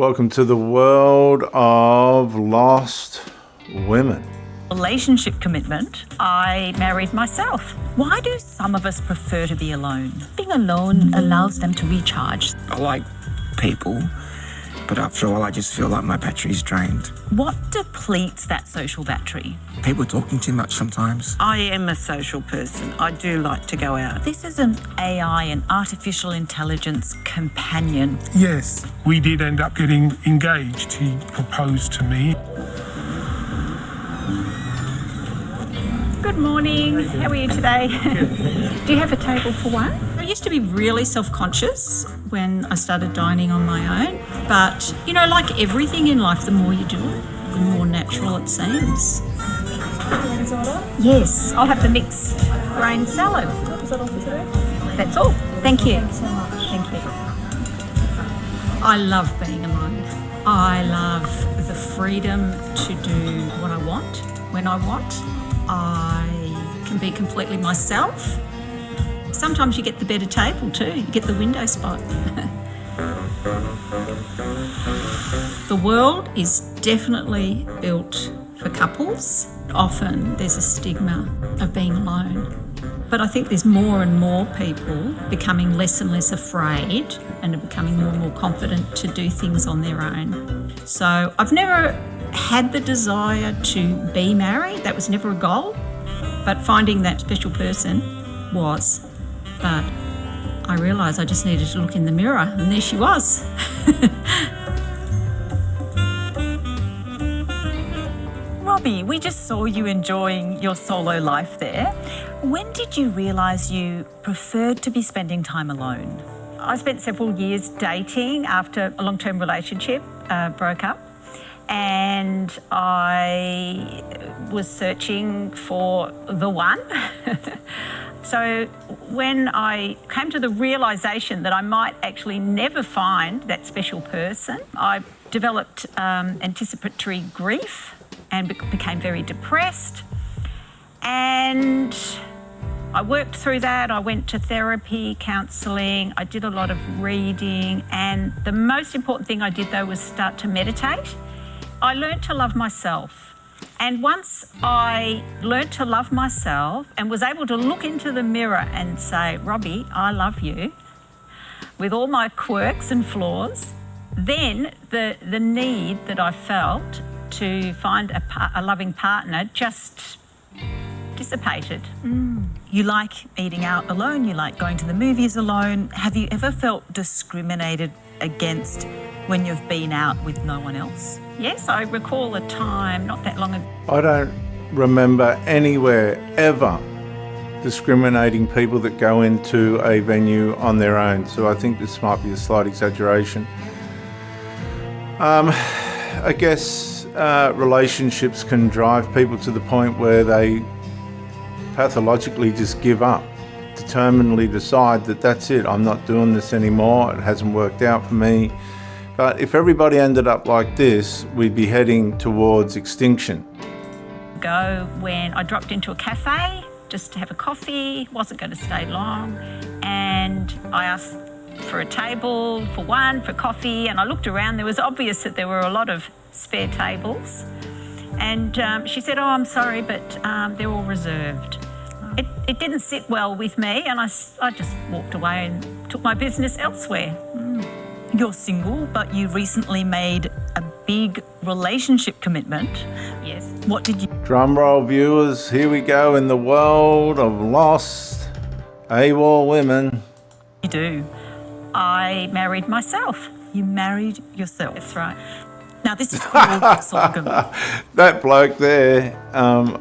Welcome to the world of lost women. Relationship commitment, I married myself. Why do some of us prefer to be alone? Being alone allows them to recharge. I like people, but after a while I just feel like my battery's drained. What depletes that social battery? People talking too much sometimes. I am a social person. I do like to go out. This is an AI, an artificial intelligence companion. Yes, we did end up getting engaged. He proposed to me. Good morning. How are you today? Do you have a table for one? I used to be really self-conscious when I started dining on my own. But, you know, like everything in life, the more you do it, the more natural it seems. Yes, I'll have the mixed grain salad. Is that all for today? That's all. Thank you. Thank you so much. Thank you. I love being alone. I love the freedom to do what I want, when I want. I can be completely myself. Sometimes you get the better table too. You get the window spot. The world is definitely built for couples. Often there's a stigma of being alone. But I think there's more and more people becoming less and less afraid and are becoming more and more confident to do things on their own. So I've never had the desire to be married. That was never a goal. But finding that special person was. But I realised I just needed to look in the mirror, and there she was. Robbie, we just saw you enjoying your solo life there. When did you realise you preferred to be spending time alone? I spent several years dating after a long-term relationship broke up. And I was searching for the one. So when I came to the realisation that I might actually never find that special person, I developed anticipatory grief and became very depressed. And I worked through that. I went to therapy, counselling. I did a lot of reading. And the most important thing I did, though, was start to meditate. I learned to love myself. And once I learnt to love myself and was able to look into the mirror and say, Robbie, I love you, with all my quirks and flaws, then the need that I felt to find a loving partner just dissipated. You like eating out alone, you like going to the movies alone. Have you ever felt discriminated against when you've been out with no one else? Yes, I recall a time not that long ago. I don't remember anywhere ever discriminating people that go into a venue on their own, so I think this might be a slight exaggeration. I guess relationships can drive people to the point where they pathologically just give up, determinedly decide that that's it, I'm not doing this anymore, it hasn't worked out for me. But if everybody ended up like this, we'd be heading towards extinction. When I dropped into a cafe just to have a coffee, wasn't going to stay long, and I asked for a table for one, for coffee, and I looked around. There was obvious that there were a lot of spare tables, and she said, oh, I'm sorry, but they're all reserved. It didn't sit well with me, and I just walked away and took my business elsewhere. You're single, but you recently made a big relationship commitment. Yes. What did you... Drum roll, viewers, here we go in the world of lost AWOL women. do? I married myself. You married yourself. That's right. Now, this is called sologamy. That bloke there,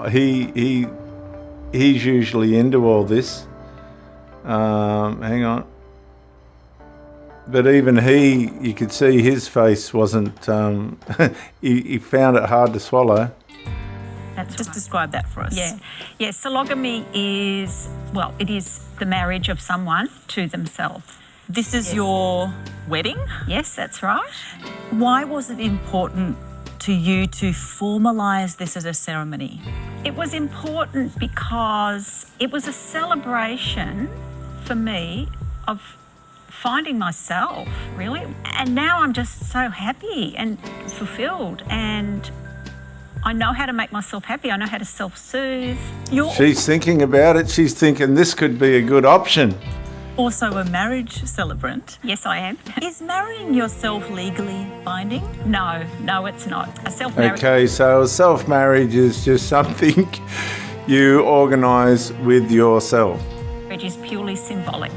he's usually into all this. Hang on. But even you could see his face wasn't, he found it hard to swallow. That's Just right. describe that for us. Yeah. Sologamy is, it is the marriage of someone to themselves. This is your wedding. Yes, that's right. Why was it important to you to formalise this as a ceremony? It was important because it was a celebration for me of finding myself, really. And now I'm just so happy and fulfilled, and I know how to make myself happy. I know how to self-soothe. You're She's thinking about it. She's thinking this could be a good option. also a marriage celebrant. Yes, I am. Is marrying yourself legally binding? No, it's not. A self-marriage. Okay, so self-marriage is just something you organise with yourself. Marriage is purely symbolic.